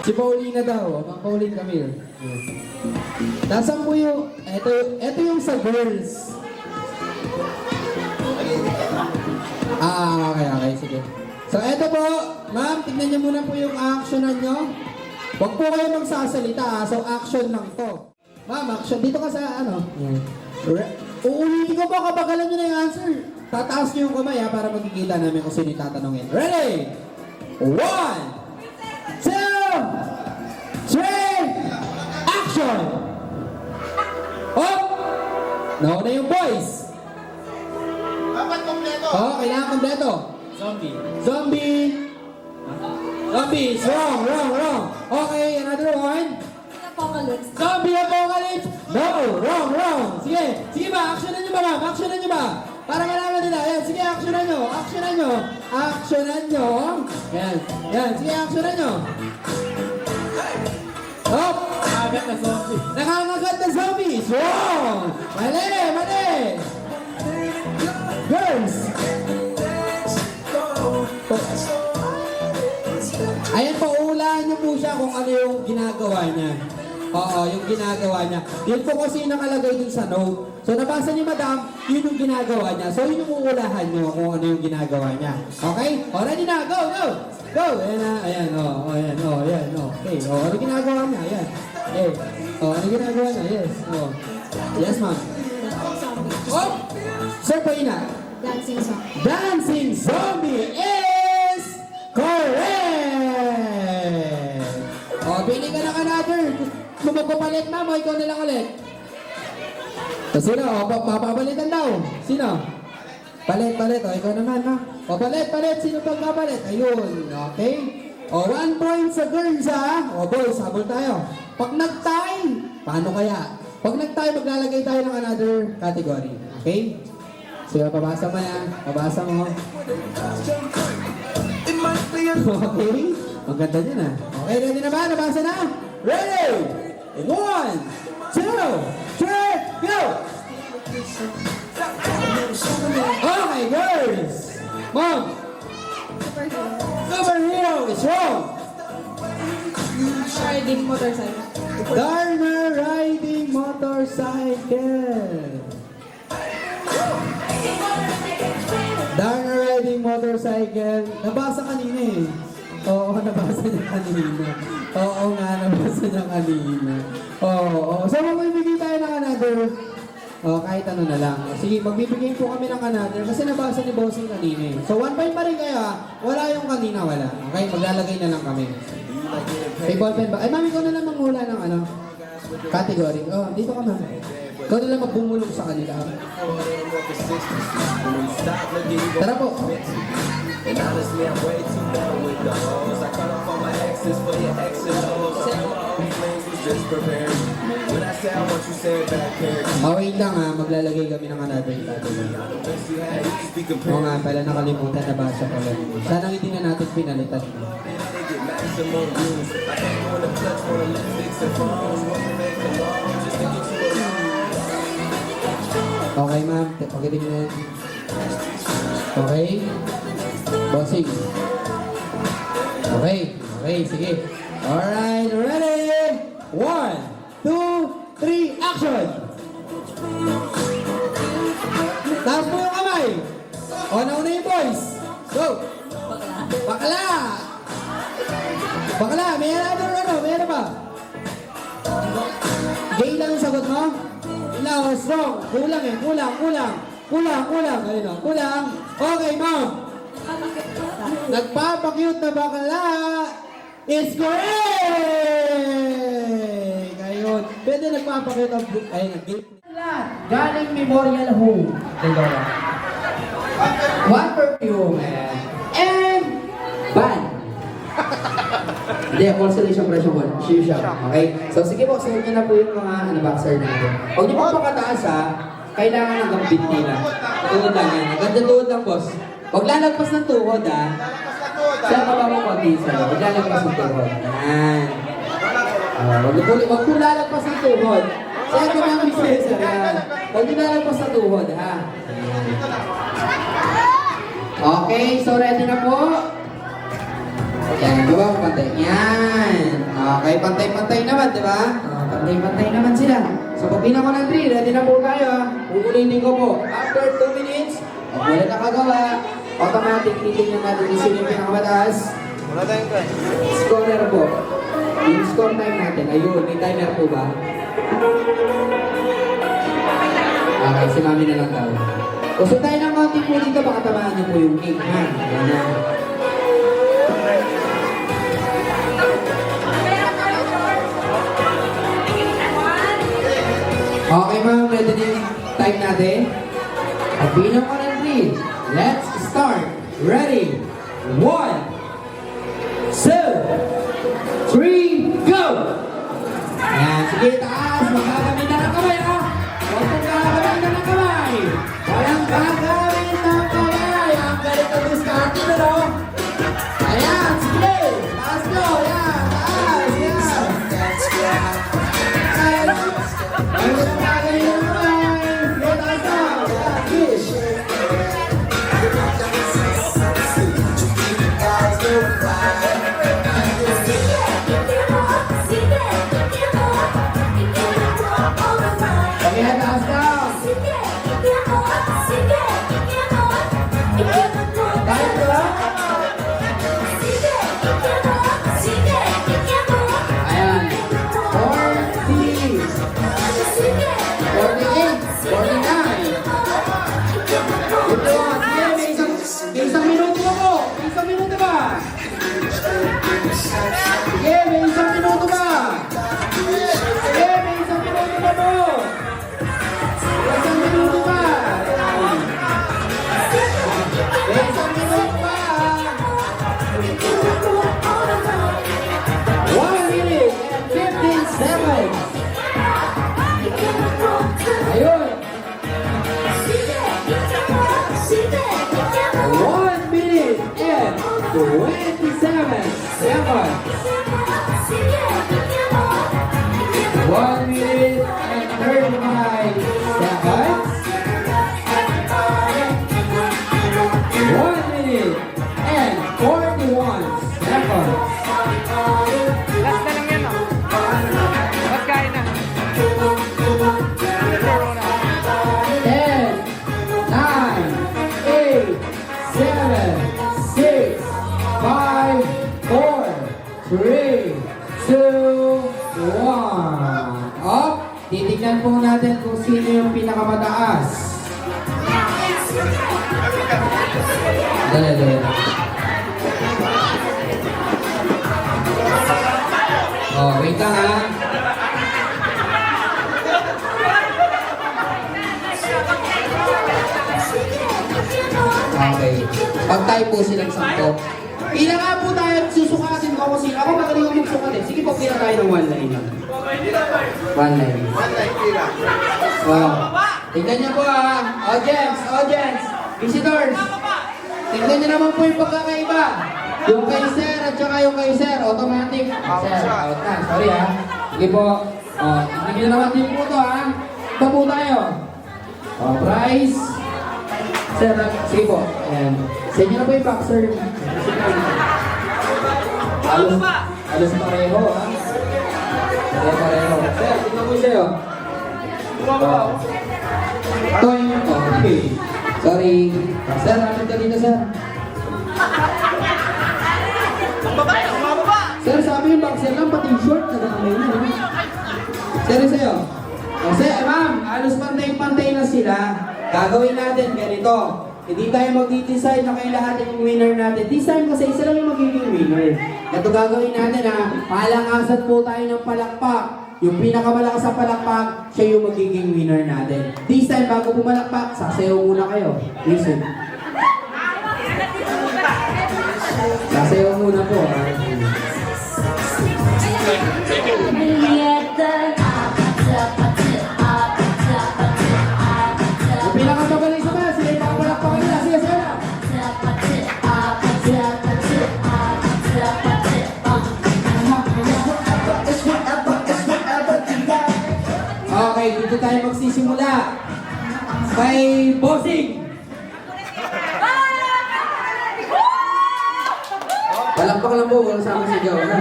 Si Paulina daw, Ma'am Pauline Camille. Yes. Nasaan po yung, ito yung sa girls. Okay, sige. So, eto po, ma'am, tignan niyo muna po yung actionan nyo. Huwag po kayo magsasalita, so action lang to. Ma'am, action. Dito ka sa, uulitin ko po kapag alam nyo na yung answer. Tataas nyo yung kamay, para magkikita namin kung sino yung tatanungin. Ready? 1, 2, 3, action! Oh! Nauna yung boys. Kailangan kompleto. Zombie. Zombies. Wrong. Okay, another one. Apocalypse. Zombie apocalypse. No, wrong. Sige ba, actionan nyo ba, ma'am? Actionan nyo ba? Para malaman nila. Yan, sige, actionan nyo. Yan, sige, actionan nyo. Hop! Agad na zombie. Nangangagat na zombies! Wrong! Mali! Girls! Ayan po, uulahan niyo po siya kung ano yung ginagawa niya. Oo, yung ginagawa niya. Yun po kasi nakalagay dun sa note. So nabasa ni Madam, yun yung ginagawa niya. So yun yung uulahan niyo kung ano yung ginagawa niya. Okay? O, ready na, go! Ayan. Okay, ano ginagawa niya? Ayan. Ano ginagawa niya? Yes. Yes, ma'am. Oh! Sir Paina. Dancing song. Dancing zombie is correct! Pili ka ng another. Kung magpapalit, ma'am, ikaw na lang ulit. So, sino? Papapalitan daw. Sino? Palit. Ikaw naman, ha? Palit. Sino pagpapalit? Ayun. Okay? 1 point sa girls, ha? Boys, habol tayo. Pag nag-tie, paano kaya? Pag nag-tie, maglalagay tayo ng another category. Okay? So, pabasa mo yan. Pabasa mo. Okay? Maganda din, ha? Okay, ready na ba? Nabasa na? Ready! 1, 2, 3, go! Okay, girls! Mom! Superhero is wrong! Riding motorcycle. Darna riding motorcycle. Darna riding motorcycle. Nabasa kanina eh. Oo, nabasa niya kanina. Oo nga, nabasa niya kanina. Oo. So, magbibigay tayo ng another. Kahit ano na lang. Sige, magbibigay po kami ng another kasi nabasa ni Bossing kanina eh. So, 1 point pa rin kayo ha. Wala yung kanina, wala. Okay, maglalagay na lang kami. May ballpen ba? Ay, mami, ikaw na lang manghula ng category. Dito ka, mami. Ikaw na lang magbumulong sa kanila. Tara po. And honestly, I'm way too done with the hoes. I cut off all my exes for your ex and O's. These things was just preparing. When I say I want you, say it back here. Wait lang ha, maglalagay kami ng another category. Be Oo compared. nga pala, nakalimutan na basa pala. Sana hindi na natin pinalitan. They get maximum views. I can't go in the clutch for the lipsticks and phones. What you make alone just to get you alone. Okay, ma'am. Pakitingin. Okay. Bossing. Okay, sige. Alright, ready? 1, 2, 3, action! Taas mo yung kamay. Nauna yung boys. Go! Bakla, may ano ba? Gay lang yung sagot mo? Ilaw, strong. Kulang. Ayun o, kulang. Okay, ma'am. Nagpapakyut na bakla is correct! Ayun. Pwede nagpapakyut ang nag-gate. Galing Memorial Home. Dalawa. 1 perfume. And ban. Hindi, constellation pressure ball. Shisha. Okay? So sige po, suot niyo na po yung mga boxer natin. Huwag niyo po pakataas ha. Kailangan hanggang binti lang. Tuhod lang yan. Hanggang tuhod lang, boss. Huwag lalagpas ng tuhod ha. Sir, baba mo konti sir. Huwag lalagpas ang tuhod. Yan. Huwag po lalagpas ang tuhod. Sir, kumamit sa'yo sir. Yan. Huwag po lalagpas ang tuhod, ha? Ayan. Okay, so ready na po? Yan, baba mo pantay. Yan. Okay, pantay-pantay naman, di ba? Pantay-pantay naman sila. So pag bilang ko ng 3, ready na po tayo. Uulitin ko po. After 2 minutes, pag wala nakagawa, automatic titignan natin kung sino yung pinakamataas. Scorer po. Yung score time natin. Ayun, may timer po ba? Okay, si mami na lang daw. Usap tayo ng konti po dito, baka tamaan niyo po yung cake, ha? Yan na. Okay ma'am, ready na yung time natin? At bilang ko ng 3, let's start. Ready? 1, 2, 3, go! Ayan, sige, taas. Magagamit na ng kamay, ha? Huwag pong gagamit na ng kamay. Walang gagamit ng kamay. Ang galit ang discarte na, no? Ayan, sige. Taas nyo. Ayan, taas. Ayan. Ayan. Walang gagamit ng kamay. Sige, taas nyo. Ayan, sige. Ayan, taas nyo. Taas nyo. Ayan. 40, 48, 49. Ito, sige, may isang minuto pa po. May isang minuto ba? Sige, may isang minuto ba? Sige, may isang minuto pa po. May isang minuto pa. May isang minuto pa. 1 minute and 15 seconds. Ayun. 1 minute and 27 seconds. 1 minute and 35 seconds. 1 minute and 41 seconds. Last na lang yan, oh. Ba't kain na? 10, 9, 8, 7, 6, 5, 4, 3, 2, 1. Up! Titignan po natin kung sino yung pinakamataas. Dali. Oh, wait lang ha. Okay. Pagtayo po silang 10. Pila nga po tayo at susukatin ko kung sino. Ako magaling ako magsukat eh. Sige po, pila tayo ng 1 line lang. 1 line. Wow. Tignan niyo po ha. Audience, visitors. Tignan niyo naman po yung pagkakaiba. Yung kay sir at saka yung kay sir, automatic. Sir, out na. Sorry ha. Sige po. Tignan niyo naman din po to ha. Ito po tayo. Price. Sir, sige po. Ayan. Sa inyo na po yung boxer. Alos pareho, ha? Pareho. Sir, tignan po sa'yo. Toy. Okay. Sorry. Sir, rapid ka dito, sir. Sir, sabi yung boxer lang, pati yung short. Nagkamay na, ha? Sir, sa'yo. Sir, ma'am, alos pantay-pantay na sila. Gagawin natin ganito. Hindi tayo mag-decide na kayo lahat yung winner natin. This time kasi isa lang yung magiging winner. Ito gagawin natin ha. Palangasan po tayo ng palakpak. Yung pinakamalakas sa palakpak, siya yung magiging winner natin. This time, bago pumalakpak, sasayaw muna kayo. Listen. Sasayaw muna po ha. Yung pinakamagaling sa mga, sila yung palakpakan nila. Sige, sila. Kay Bossing. Palakpak lang po, walang sama sigaw. Wala.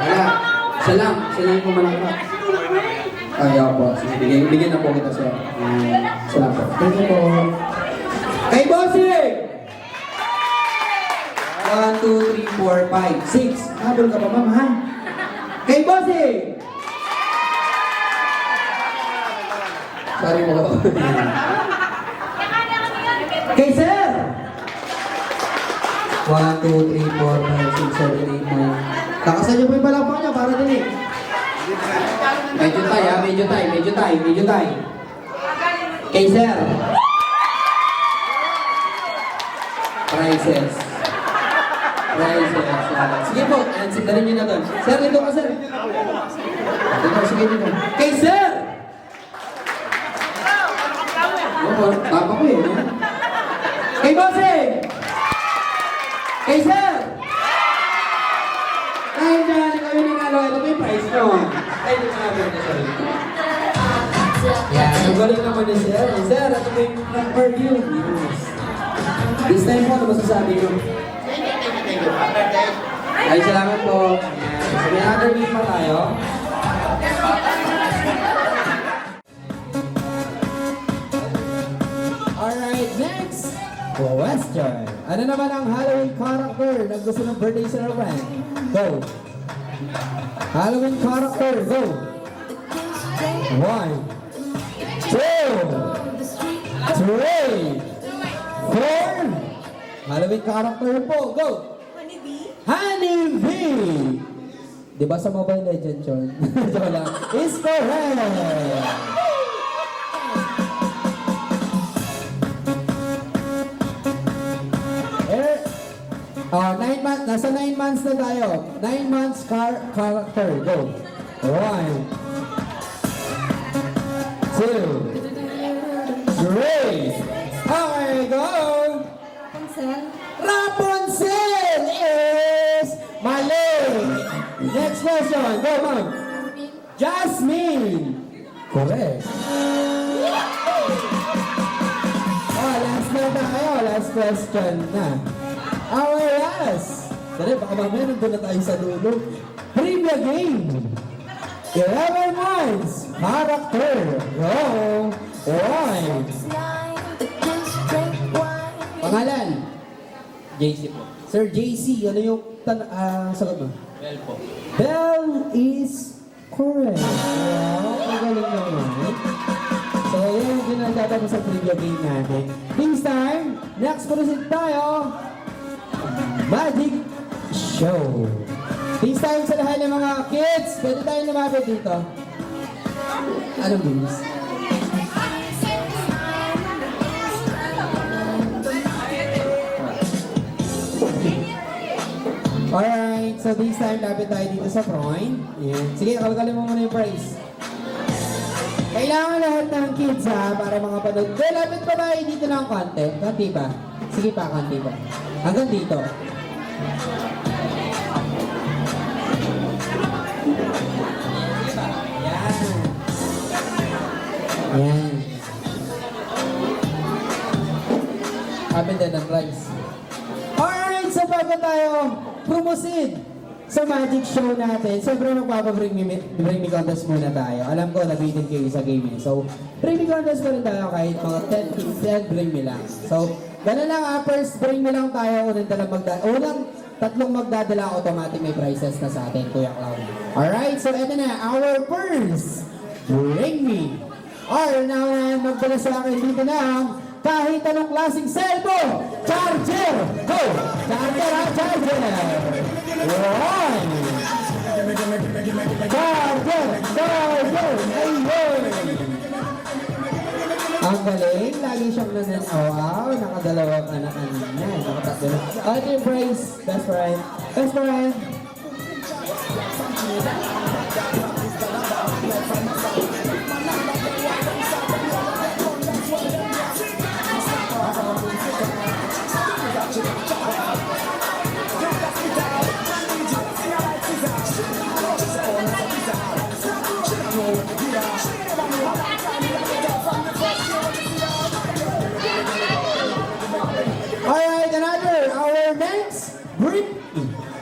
Wala. Siya lang yung pumalakpak. Ay, ako po. Sige, bigyan na po kita siya. Siya lang po. Thank you po. Kay Bossing! 1, 2, 3, 4, 5, 6. Habol ka pa, ma'am, ha? Kay Bossing! Sorry mo. Kay Sir! 1, 2, 3, 4, 5, 6, 7, 8, 9. Takasan niyo po yung palakpak niya para din eh. Medyo tayo ha, medyo tayo. Kay Sir. Prices. Sige po, dalhin niyo na doon. Sir, dito ka, Sir. Sige dito. Kay Sir! Oo, tapa ko eh. Kay Bossing! Kay Sir! Kahit dyan, kami ninalo, ito po yung price nyo. Ay, hindi nga ba ito, sorry. Yan, nagaling naman ni Sir. Sir, ito po yung review. This time po, ano masasabi nyo? Ay, salamat po. So, may other meet pa tayo. Alright, next! Question. Ano naman ang Halloween character na gusto ng birthday celebrant? Go! Halloween character, go! 1, 2, 3, 4. Halloween character po, go! Honeybee! Di ba sa Mobile Legends yun? Joke lang. Is correct! Oh, 9 months, nasa 9 months na tayo. 9 months character, go. 1, 2, 3. Okay, go! Rapunzel is mali! Next question, go ma'am. Jasmine! Correct. Oh, last na tayo. Last question na. Our last. Dali, baka mamaya nandun na tayo sa dulo. Trivia game. 11 months. Character. Go. 1. Pangalan? JC po. Sir JC, ano yung sagot mo? Bell po. Bell is correct. Wow, magaling naman. So, yun yung ginagtatapos sa trivia game natin. This time, next proceed tayo. Magic Show. This time sa lahat ng mga kids, pwede tayo lumapit dito. Anong games? Alright, so this time lapit tayo dito sa front. Yan. Sige, kalkalin mo muna yung prize. Kailangan lahat ng kids ha, para mga panood. Kaya lapit pa tayo dito ng konti. Konti pa. Sige pa, konti pa. Hanggang dito. Yan. Yan. Amin din ang prize. Alright, so bago tayo proceed sa magic show natin, siyempre magpapabring me contest muna tayo. Alam ko, nag-waitin kayo sa game. So, bring me contest pa rin tayo kahit mga 10 bring me lang. So, gano'n lang ha, first bring me lang tayo. Unang tatlong magdadala, automatic may prizes na sa atin, Kuya Clown. Alright, so eto na, our first bring me. Or na magdala sa akin dito na kahit anong klaseng cellphone, charger, go! Charger ha, charger! 1! Charger! Charger! Ayun! Ang galing, lagi siyang nananawaw, nakadalawang anak niya, nakatatlo na. Ito yung prize, best friend. Best friend!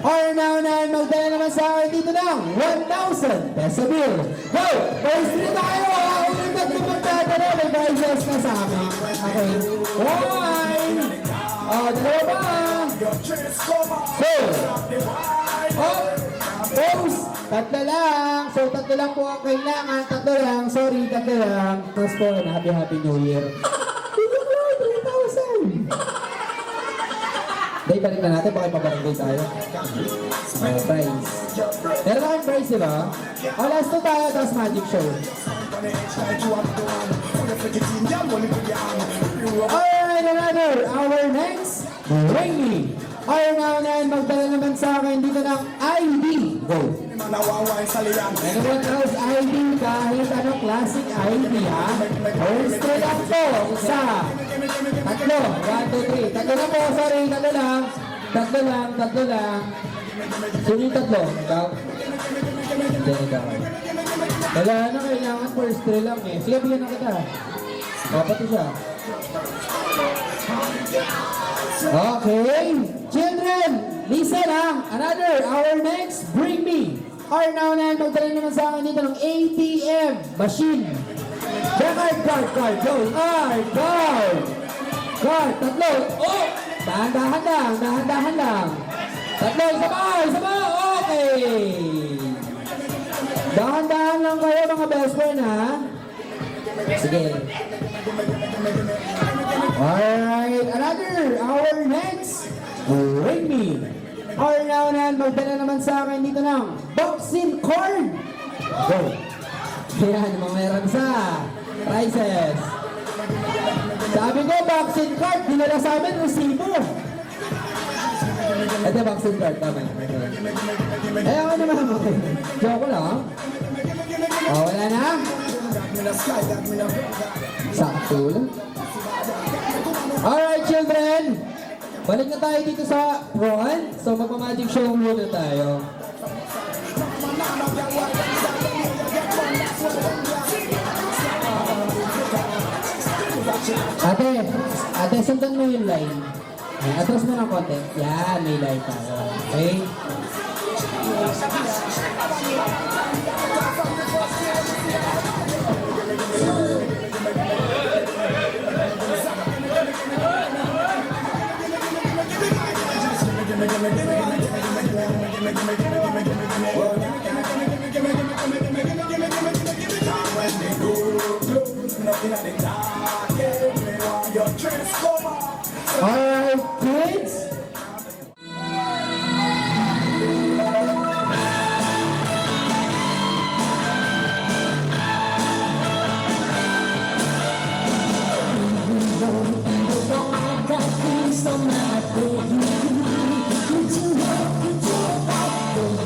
Or naunahan magdala naman sa akin dito ng 1,000 peso bill. Go! First three tayo! Unang tatlo magdadala. May prizes na sa amin. Okay. One! Dalawa pa! Two! Pose! Tatlo lang. So, tatlo lang po ang kailangan. Tatlo lang. Sorry, tatlo lang. Tapos po, happy New Year. Bigyan ko lang, 3,000. Dahil balik na natin, baka ipabarangay tayo. Prize. Meron na kayong prize, diba? Last two tayo, tapos magic show. Alright, another. Our next, Rainy. Or naunahan magdala naman sa akin dito ng ID. Go. Anyone else ID? Kahit anong classic ID, ha? First three lang po. Isa. Tatlo. 1, 2, 3. Tatlo na po. Sorry. Tatlo lang. Tatlo lang. Sino yung tatlo? Ikaw? Hindi, ikaw. Wala na. Kailangan first three lang eh. Sige, bigyan na kita. Pati siya. Okay. Children, listen lang. Another, our next, Bring Me. Or naunahan magdala naman sa akin dito ng ATM machine. Card. Go. Card. Tatlo. Oh! Dahan-dahan lang. Tatlo, isa pa. Okay. Dahan-dahan lang kayo mga best friend, ha? Sige. Alright, another, our next, Ring Me. Or naunahan magdala naman sa akin dito ng boxing card. Go. Yan, mga meron sa prizes. Sabi ko, boxing card, dinala sa amin, resibo. Ito, boxing card, tama. Ako naman, okay. Joke lang. Wala na? Sakto lang. Alright, children. Balik na tayo dito sa front. So, magmamagic show muna tayo. Ate, sundan mo yung line. Atras mo ng konti. Yan, may line tayo. Okay? Alright, kids. Got things on my brain. Would you like to do it?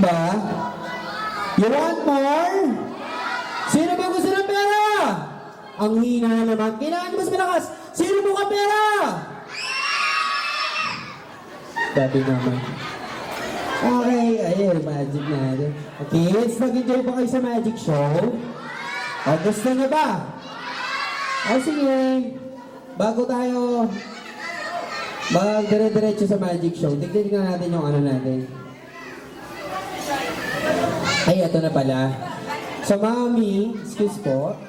Ba? You want more? Sino ba gusto ng pera? Ang hina naman. Kailangan mas malakas. Sino mo ka pera? Sabi naman. Okay, ayun, magic natin. Okay, let's mag-enjoy pa kayo sa magic show. O, gusto na ba? O, sige. Bago tayo mag-dire-diretso sa magic show, tignan natin yung ano natin. Ay, ito na pala. So, mami, excuse po.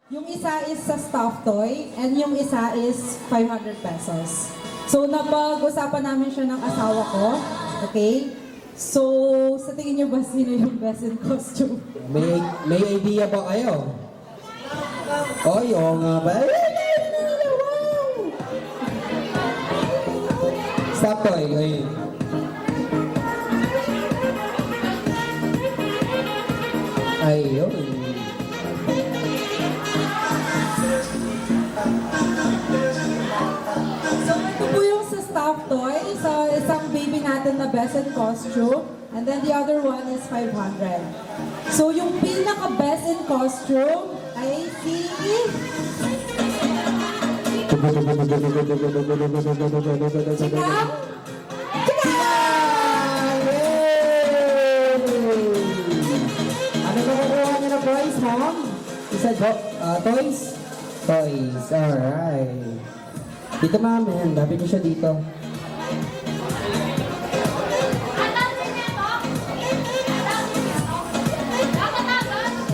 Yung isa is sa stuffed toy, and yung isa is 500 pesos. So, napag-usapan namin siya ng asawa ko. Okay? So, sa tingin niyo ba sino yung best in costume? May idea ba kayo? Oy, oo nga ba? Stop toy, ayun. Ayun. So, ito po yung sa stuffed toy. So, isang baby natin na best in costume. And then the other one is 500. So, yung pinaka-best in costume ay si... Chikang! Ano ba kukuha niyo na prize, ma'am? Isa, toys? Toys, alright. Dito, ma'am, yan. Lapit niyo siya dito.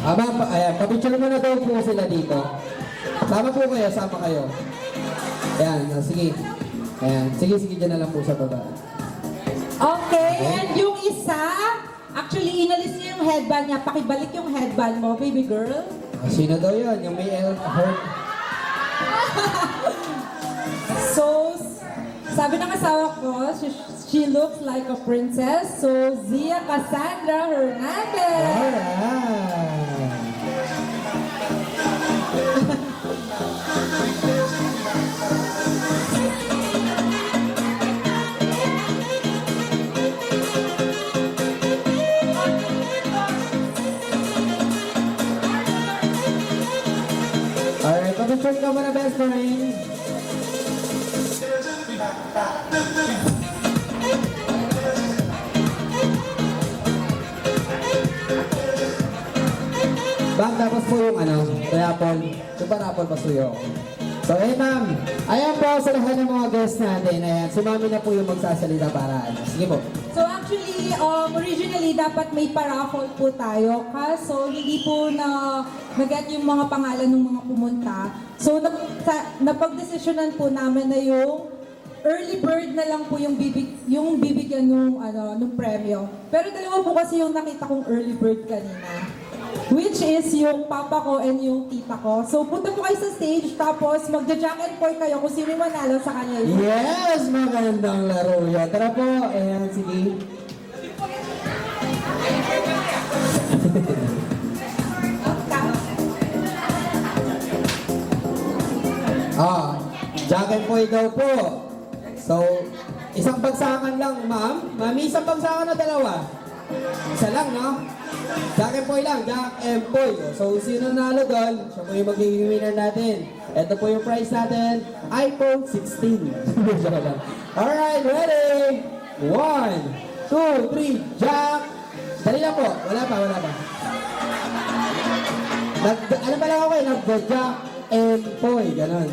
Ma'am, ayan, papicture mo na daw po sila dito. Sama po kayo, sama kayo. Ayan, sige. Ayan, sige, dyan na lang po sa baba. Okay, and yung isa, actually, inalis niya yung headband niya. Pakibalik yung headband mo, baby girl. Sino daw yun? Yung may heart. So, sabi ng asawa ko, she looks like a princess. So, Zia Cassandra Hernandez. Alright. Alright, pag-picture ka muna, best friend. po yung raffle. Yung pa-raffle pasuyo. So, ma'am. Ayan po sa lahat ng mga guests natin. Ayan, si mami na po yung magsasalita para Sige po. So actually, originally dapat may paraffle po tayo. Kaso hindi po na-get yung mga pangalan ng mga pumunta. So napag-desisyonan po namin na yung early bird na lang po yung bibigyan nung premyo. Pero dalawa po kasi yung nakita kong early bird kanina. Which is yung papa ko and yung tita ko. So punta po kayo sa stage, tapos magja-jack and point kayo kung sino manalo sa kanya. Yes! Magandang laro yan. Tara po. Ayan, sige. Jack and Poy daw po. So, isang bagsakan lang, ma'am. Mami, isang bagsakan na dalawa? Isa lang, no? Jack and Poy lang, Jack and Poy. So, sino nalo doon? Siya po yung magiging winner natin. Ito po yung prize natin, iPhone 16. Alright, ready? 1, 2, 3, Jack! Dali lang po. Wala pa. Ano pa lang ako eh, nag-Jack and Poy, ganon.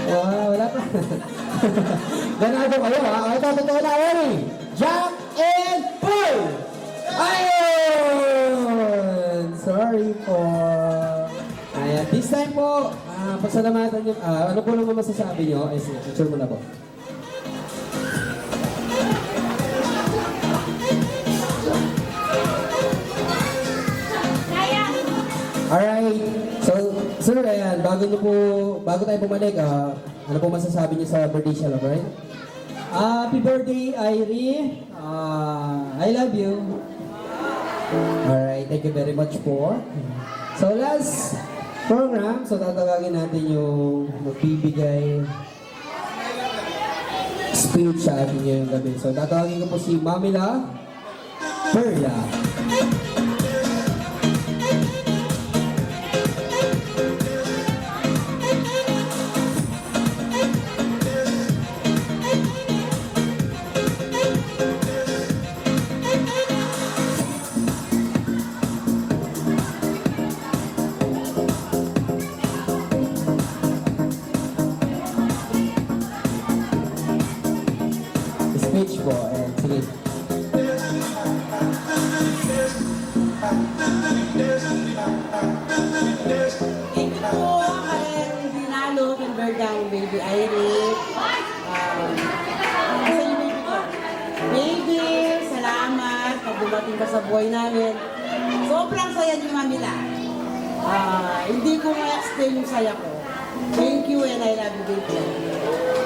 Wala pa. Ganado kayo ha. Ito, totoo na. Ready? Jack and Poy! Ayun! Sorry po. Ayan. This time po, pasalamatan nyo. Ano po naman masasabi nyo? Ay, sige, picture mo na po. Alright. So, sir, ayan, bago tayo bumalik, ano po masasabi niyo sa birthday celebrate? Happy birthday, Irie. I love you. Alright, thank you very much po. So, last program, so tatawagin natin yung magbibigay speech sa atin ngayong gabi. So, tatawagin ko po si Mamila Perla. Speech po. Ayan, sige. Thank you po kay Dinalo, kay Bergang, Baby Irie. Sa iyo, baby ko. Baby, salamat. Pag dumating ka sa buhay namin. Sobrang saya ni Mamila. Hindi ko ma-explain yung saya ko. Thank you and I love you, baby.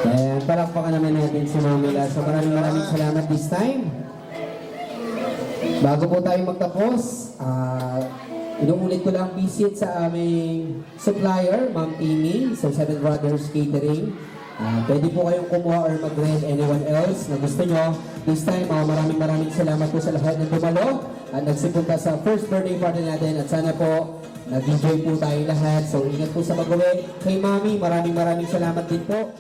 Ayan, palakpakan naman natin si Mamila. So maraming salamat this time. Bago po tayo magtapos, inuulit ko lang visit sa aming supplier, Ma'am Amy, sa Seven Brothers Catering. Pwede po kayong kumuha or mag-rent anyone else na gusto nyo. This time, maraming salamat po sa lahat ng dumalo at nagsipunta sa first birthday party natin at sana po nag-enjoy po tayo lahat. So ingat po sa pag-uwi. Kay Mami, maraming salamat din po.